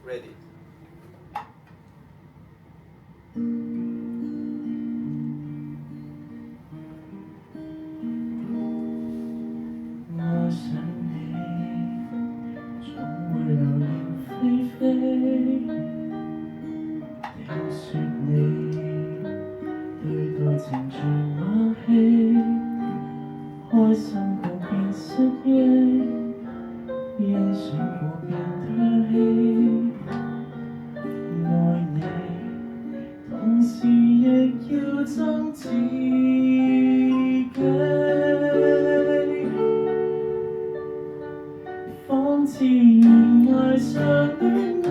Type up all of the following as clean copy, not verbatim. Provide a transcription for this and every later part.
Ready。我想你，總會流連飛飛。聽說你對待情像馬戲，開心過便失憶，欣賞過便唾棄。愛你，同時亦要憎自己。仿似懸崖上戀愛，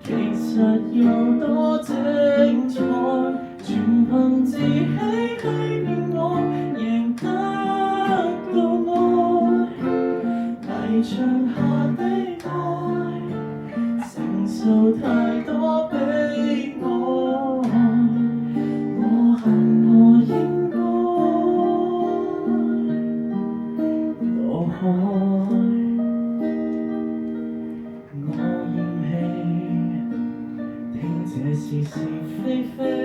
其實有多精彩，全憑自欺欺騙我，贏得到愛。泥牆下的愛，承受太多悲哀，我恨我應該墮海。我厭棄聽這是是非非。